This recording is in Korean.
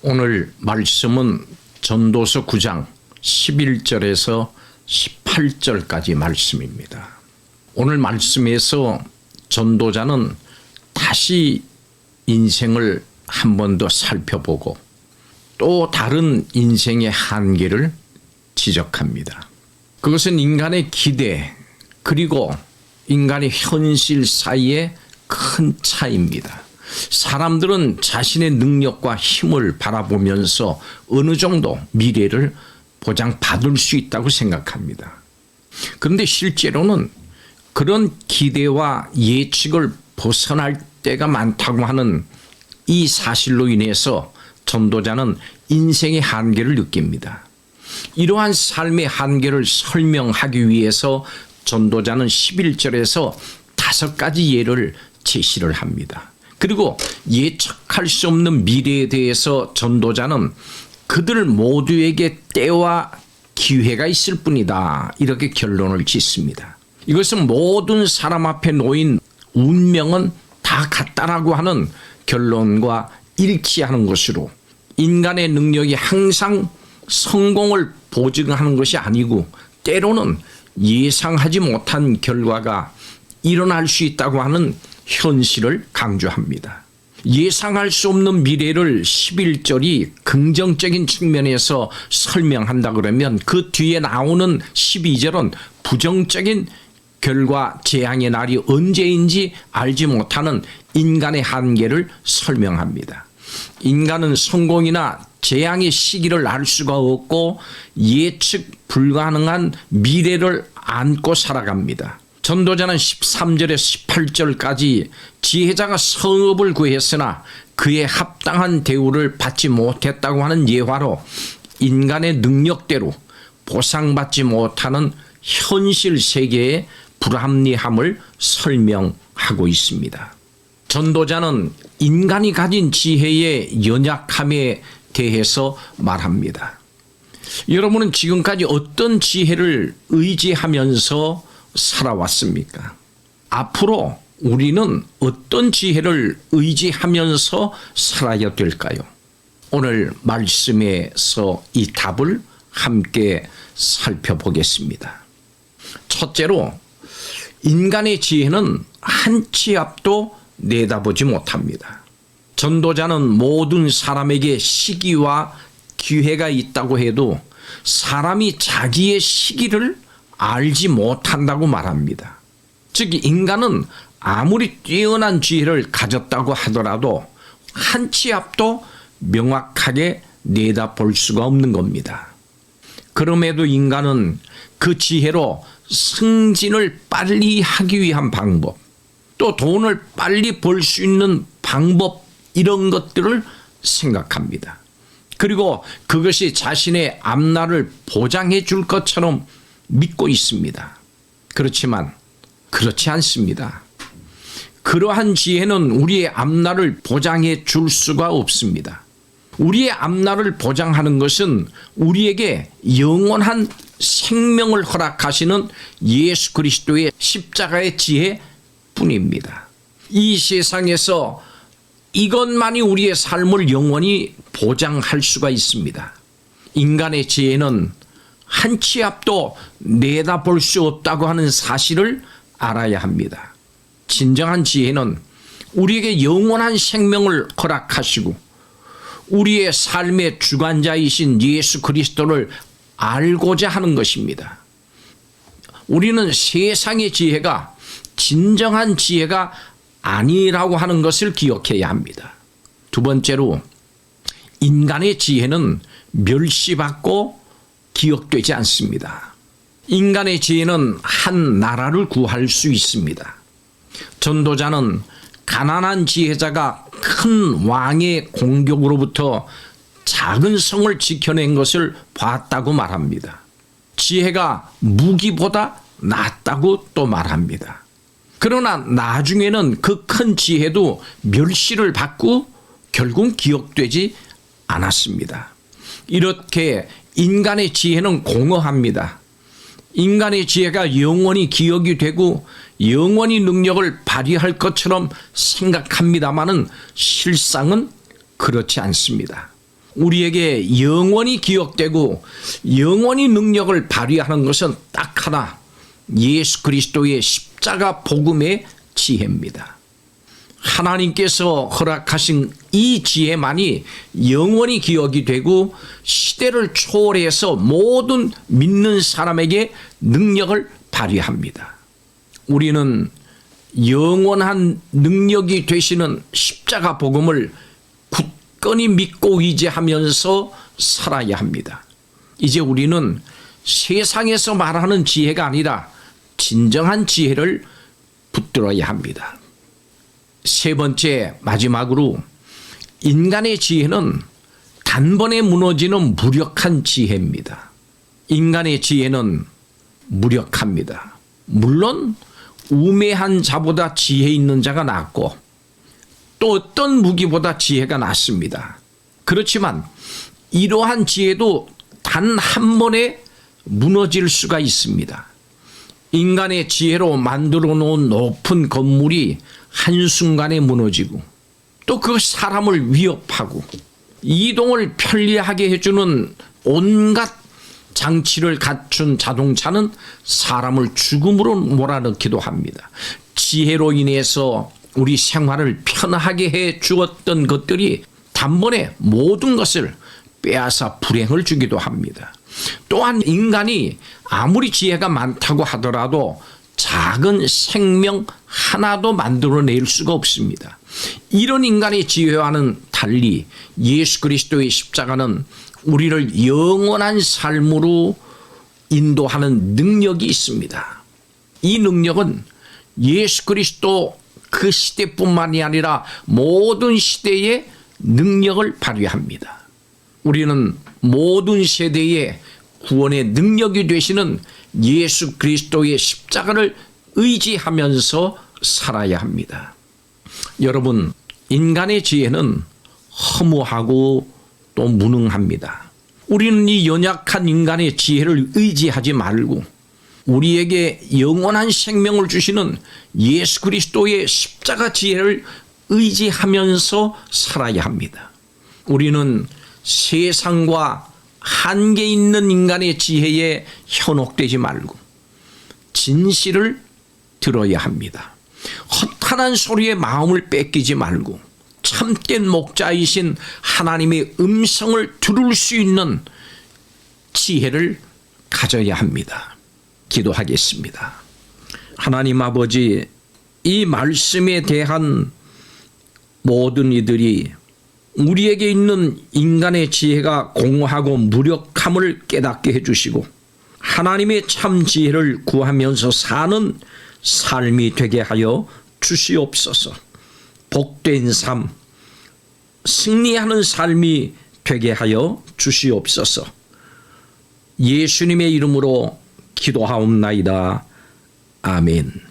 오늘 말씀은 전도서 9장 11절에서 18절까지 말씀입니다. 오늘 말씀에서 전도자는 다시 인생을 한 번 더 살펴보고 또 다른 인생의 한계를 지적합니다. 그것은 인간의 기대 그리고 인간의 현실 사이의 큰 차이입니다. 사람들은 자신의 능력과 힘을 바라보면서 어느 정도 미래를 보장받을 수 있다고 생각합니다. 그런데 실제로는 그런 기대와 예측을 벗어날 때가 많다고 하는 이 사실로 인해서 전도자는 인생의 한계를 느낍니다. 이러한 삶의 한계를 설명하기 위해서 전도자는 11절에서 5가지 예를 제시를 합니다. 그리고 예측할 수 없는 미래에 대해서 전도자는 그들 모두에게 때와 기회가 있을 뿐이다. 이렇게 결론을 짓습니다. 이것은 모든 사람 앞에 놓인 운명은 다 같다라고 하는 결론과 일치하는 것으로 인간의 능력이 항상 성공을 보증하는 것이 아니고 때로는 예상하지 못한 결과가 일어날 수 있다고 하는 현실을 강조합니다. 예상할 수 없는 미래를 11절이 긍정적인 측면에서 설명한다 그러면 그 뒤에 나오는 12절은 부정적인 결과 재앙의 날이 언제인지 알지 못하는 인간의 한계를 설명합니다. 인간은 성공이나 재앙의 시기를 알 수가 없고 예측 불가능한 미래를 안고 살아갑니다. 전도자는 13절에서 18절까지 지혜자가 성읍을 구했으나 그에 합당한 대우를 받지 못했다고 하는 예화로 인간의 능력대로 보상받지 못하는 현실 세계의 불합리함을 설명하고 있습니다. 전도자는 인간이 가진 지혜의 연약함에 대해서 말합니다. 여러분은 지금까지 어떤 지혜를 의지하면서 살아왔습니까? 앞으로 우리는 어떤 지혜를 의지하면서 살아야 될까요? 오늘 말씀에서 이 답을 함께 살펴보겠습니다. 첫째로 인간의 지혜는 한 치 앞도 내다보지 못합니다. 전도자는 모든 사람에게 시기와 기회가 있다고 해도 사람이 자기의 시기를 알지 못한다고 말합니다. 즉 인간은 아무리 뛰어난 지혜를 가졌다고 하더라도 한 치 앞도 명확하게 내다볼 수가 없는 겁니다. 그럼에도 인간은 그 지혜로 승진을 빨리 하기 위한 방법, 또 돈을 빨리 벌 수 있는 방법 이런 것들을 생각합니다. 그리고 그것이 자신의 앞날을 보장해 줄 것처럼 믿고 있습니다. 그렇지만 그렇지 않습니다. 그러한 지혜는 우리의 앞날을 보장해 줄 수가 없습니다. 우리의 앞날을 보장하는 것은 우리에게 영원한 생명을 허락하시는 예수 그리스도의 십자가의 지혜뿐입니다. 이 세상에서 이것만이 우리의 삶을 영원히 보장할 수가 있습니다. 인간의 지혜는 한 치 앞도 내다볼 수 없다고 하는 사실을 알아야 합니다. 진정한 지혜는 우리에게 영원한 생명을 허락하시고 우리의 삶의 주관자이신 예수 그리스도를 알고자 하는 것입니다. 우리는 세상의 지혜가 진정한 지혜가 아니라고 하는 것을 기억해야 합니다. 두 번째로 인간의 지혜는 멸시받고 기억되지 않습니다. 인간의 지혜는 한 나라를 구할 수 있습니다. 전도자는 가난한 지혜자가 큰 왕의 공격으로부터 작은 성을 지켜낸 것을 봤다고 말합니다. 지혜가 무기보다 낫다고 또 말합니다. 그러나 나중에는 그 큰 지혜도 멸시를 받고 결국 기억되지 않았습니다. 이렇게 인간의 지혜는 공허합니다. 인간의 지혜가 영원히 기억이 되고 영원히 능력을 발휘할 것처럼 생각합니다마는 실상은 그렇지 않습니다. 우리에게 영원히 기억되고 영원히 능력을 발휘하는 것은 딱 하나, 예수 그리스도의 십자가 복음의 지혜입니다. 하나님께서 허락하신 이 지혜만이 영원히 기억이 되고 시대를 초월해서 모든 믿는 사람에게 능력을 발휘합니다. 우리는 영원한 능력이 되시는 십자가 복음을 굳건히 믿고 의지하면서 살아야 합니다. 이제 우리는 세상에서 말하는 지혜가 아니라 진정한 지혜를 붙들어야 합니다. 세 번째, 마지막으로 인간의 지혜는 단번에 무너지는 무력한 지혜입니다. 인간의 지혜는 무력합니다. 물론 우매한 자보다 지혜 있는 자가 낫고 또 어떤 무기보다 지혜가 낫습니다. 그렇지만 이러한 지혜도 단 한 번에 무너질 수가 있습니다. 인간의 지혜로 만들어 놓은 높은 건물이 한순간에 무너지고 또 그 사람을 위협하고 이동을 편리하게 해주는 온갖 장치를 갖춘 자동차는 사람을 죽음으로 몰아넣기도 합니다. 지혜로 인해서 우리 생활을 편하게 해 주었던 것들이 단번에 모든 것을 빼앗아 불행을 주기도 합니다. 또한 인간이 아무리 지혜가 많다고 하더라도 작은 생명 하나도 만들어낼 수가 없습니다. 이런 인간의 지혜와는 달리 예수 그리스도의 십자가는 우리를 영원한 삶으로 인도하는 능력이 있습니다. 이 능력은 예수 그리스도 그 시대뿐만이 아니라 모든 시대에 능력을 발휘합니다. 우리는 모든 세대에 구원의 능력이 되시는 예수 그리스도의 십자가를 의지하면서 살아야 합니다. 여러분, 인간의 지혜는 허무하고 또 무능합니다. 우리는 이 연약한 인간의 지혜를 의지하지 말고 우리에게 영원한 생명을 주시는 예수 그리스도의 십자가 지혜를 의지하면서 살아야 합니다. 우리는 세상과 한계 있는 인간의 지혜에 현혹되지 말고 진실을 들어야 합니다. 허탄한 소리에 마음을 뺏기지 말고 참된 목자이신 하나님의 음성을 들을 수 있는 지혜를 가져야 합니다. 기도하겠습니다. 하나님 아버지, 이 말씀에 대한 모든 이들이 우리에게 있는 인간의 지혜가 공허하고 무력함을 깨닫게 해주시고 하나님의 참 지혜를 구하면서 사는 삶이 되게 하여 주시옵소서. 복된 삶, 승리하는 삶이 되게 하여 주시옵소서. 예수님의 이름으로 기도하옵나이다. 아멘.